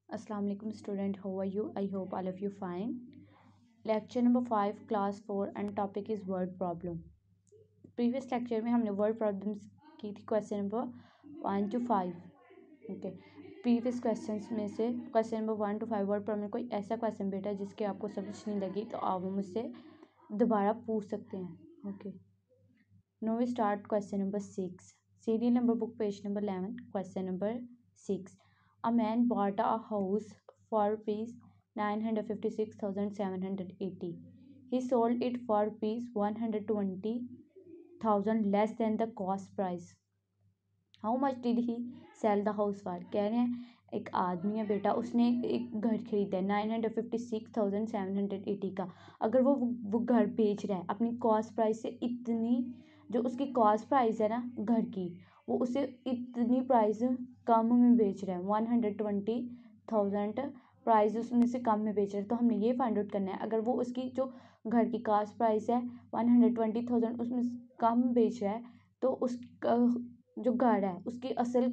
Assalamu alaikum student, how are you? I hope all of you fine. Lecture number 5 class 4 and topic is word problem. Previous lecture में हमने word problems की थी question number 1 to 5. Okay. Previous questions में से question number 1 to 5 word problem कोई ऐसा question बेटा जिसके आपको समझ नहीं लगी तो आप मुझसे दोबारा पूछ सकते हैं. Okay. Now we start question number 6. Serial number book page number 11. Question number 6. A man bought a house for rupees 956,780. He sold it for rupees 120,000 less than the cost price. How much did he sell the house for? कह रहे हैं एक आदमी है बेटा, उसने एक घर खरीदा है 956,780 का. अगर वो घर बेच रहा है अपनी कॉस्ट प्राइस से इतनी, जो उसकी कॉस्ट प्राइस है ना घर की, वो उसे इतनी प्राइस कम में बेच रहा है. 120,000 प्राइस उसमें से कम में बेच रहा है. तो हमने ये फाइंड आउट करना है अगर वो उसकी जो घर की कॉस्ट प्राइस है 120,000 उसमें कम बेच रहा है तो उसका जो घर है उसकी असल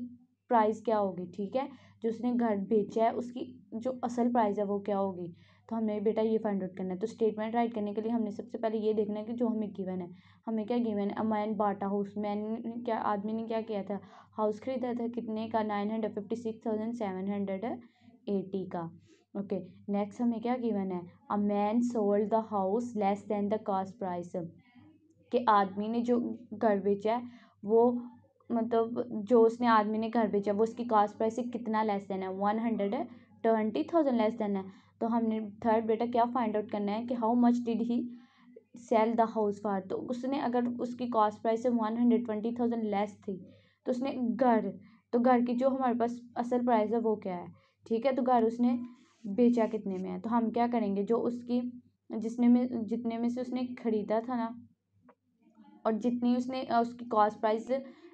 प्राइस क्या होगी. ठीक है, जो उसने घर बेचा है उसकी जो असल प्राइस है वो क्या होगी. तो हमने बेटा ये फाइंड आउट करना है. तो स्टेटमेंट राइट करने के लिए हमने सबसे पहले ये देखना है कि जो हमें गिवन है, हमें क्या गिवन है. A man Bata house, man क्या आदमी ने क्या किया था, हाउस खरीदा था कितने का 956,780 का. ओके. नेक्स्ट हमें क्या गिवन है, a man sold the house less than the cost price, कि आदमी ने जो घर बेचा है वो मतलब जो उसने आदमी ने घर बेचा वो उसकी कॉस्ट प्राइस से कितना लेस देना है, 120,000 लेस देना है. तो हमने थर्ड बेटा क्या फाइंड आउट करना है कि how much did he sell the house for. तो उसने अगर उसकी कॉस्ट प्राइस से 120,000 लेस थी तो उसने घर, तो घर की जो हमारे पास असल प्राइस है वो क्या है. ठीक है, तो घर उसने बेचा कितने में है. तो हम क्या करेंगे, जो उसकी जितने में से उसने खरीदा था ना और जितनी उसने उसकी कॉस्ट प्राइस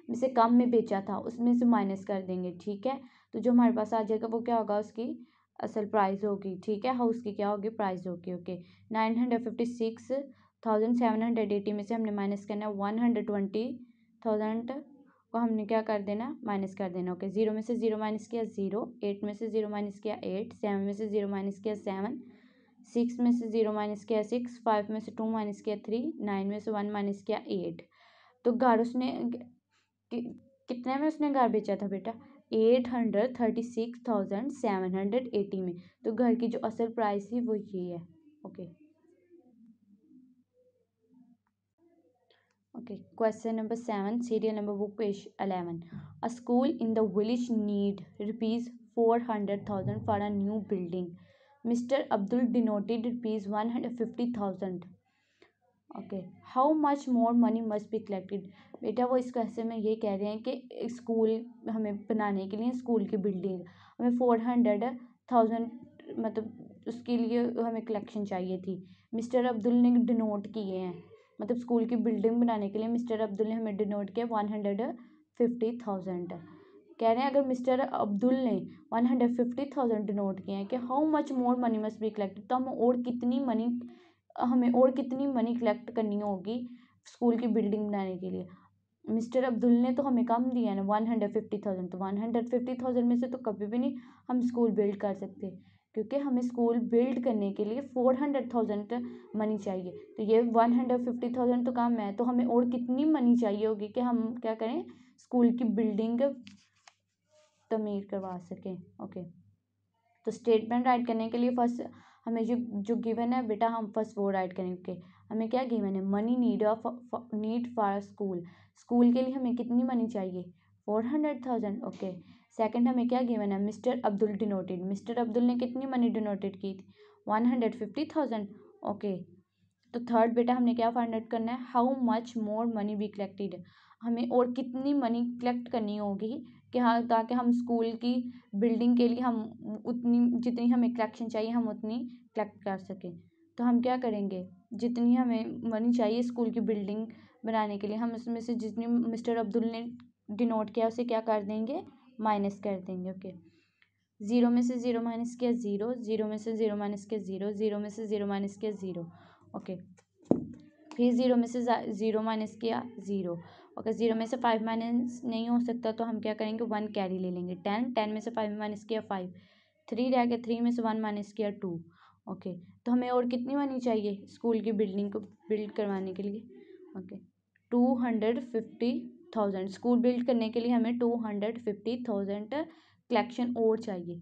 में से कम में बेचा था उसमें से माइनस कर देंगे. ठीक है, तो जो हमारे पास आ जाएगा वो क्या होगा, उसकी असल प्राइस होगी. ठीक है, हाउस की क्या होगी, प्राइस होगी. ओके. 956,780 में से हमने माइनस करना है 120,000 को हमने क्या कर देना, माइनस कर देना. ओके. 0 में से 0 माइनस किया 0, 8 में से 0 माइनस किया 8, 7 में से 0 माइनस किया 7, 6 में से 0 माइनस किया 6, 5 में से 2 माइनस किया 3, 9 में से 1 माइनस किया 8. तो घर उसने कितने में उसने घर बेचा था बेटा, 836,780 में. तो घर की जो असल प्राइस थी वो ये है. Okay. Okay. Question number 7, serial number book page 11. A school in the village need rupees 400,000 for a new building. Mister Abdul denoted rupees 150,000. Okay. How much more money must be collected. बेटा वो इस question में ये कह रहे हैं कि school हमें बनाने के लिए, स्कूल की बिल्डिंग हमें 400,000 मतलब उसके लिए हमें कलेक्शन चाहिए थी. मिस्टर अब्दुल ने डिनोट किए हैं, मतलब स्कूल की बिल्डिंग बनाने के लिए मिस्टर अब्दुल ने हमें डिनोट किया 150,000. कह रहे हैं अगर मिस्टर अब्दुल ने 150,000 डिनोट किए हैं कि how much more money must be collected, तो हमें और कितनी मनी कलेक्ट करनी होगी स्कूल की बिल्डिंग बनाने के लिए. मिस्टर अब्दुल ने तो हमें कम दिया है ना 150,000, तो 150,000 में से तो कभी भी नहीं हम स्कूल बिल्ड कर सकते, क्योंकि हमें स्कूल बिल्ड करने के लिए 400,000 मनी चाहिए. तो ये 150,000 तो कम है, तो हमें और कितनी मनी चाहिए होगी कि हम क्या करें, स्कूल की बिल्डिंग तमीर करवा सकें. ओके. तो स्टेटमेंट राइट करने के लिए फर्स्ट हमें जो जो गिवन है बेटा, हम फर्स्ट वो राइट करेंगे. हमें क्या गिवन है, money need for school. School के लिए हमें कितनी मनी चाहिए, 400,000. ओके. सेकंड हमें क्या गिवन है, mister Abdul denoted. Mister Abdul ने कितनी मनी डिनोटेड की थी, 150,000. ओके. तो थर्ड बेटा हमने क्या फाइंड आउट करना है, how much more money be collected. हमें और कितनी मनी कलेक्ट करनी होगी कि हाँ, ताकि हम स्कूल की बिल्डिंग के लिए हम उतनी जितनी हमें कलेक्शन चाहिए हम उतनी कलेक्ट कर सकें. तो हम क्या करेंगे, जितनी हमें मनी चाहिए स्कूल की बिल्डिंग बनाने के लिए, हम उसमें से जितनी मिस्टर अब्दुल ने डिनोट किया उसे क्या कर देंगे, माइनस कर देंगे. ओके. 0 में से 0 माइनस किया 0, 0 में से 0 माइनस किया 0, 0 में से 0 माइनस किया 0. ओके. फिर 0 में से 0 माइनस किया 0. अगर 0 में से 5 माइनस नहीं हो सकता तो हम क्या करेंगे, 1 कैरी ले लेंगे. 10 में से 5 माइनस किया 5, 3 रह गया, 3 में से 1 माइनस किया 2। ओके, तो हमें और कितनी मनी चाहिए स्कूल की बिल्डिंग को बिल्ड करवाने के लिए? ओके, 250,000 स्कूल बिल्ड करने के लिए हमें 250,000 कलेक्शन और चाहिए।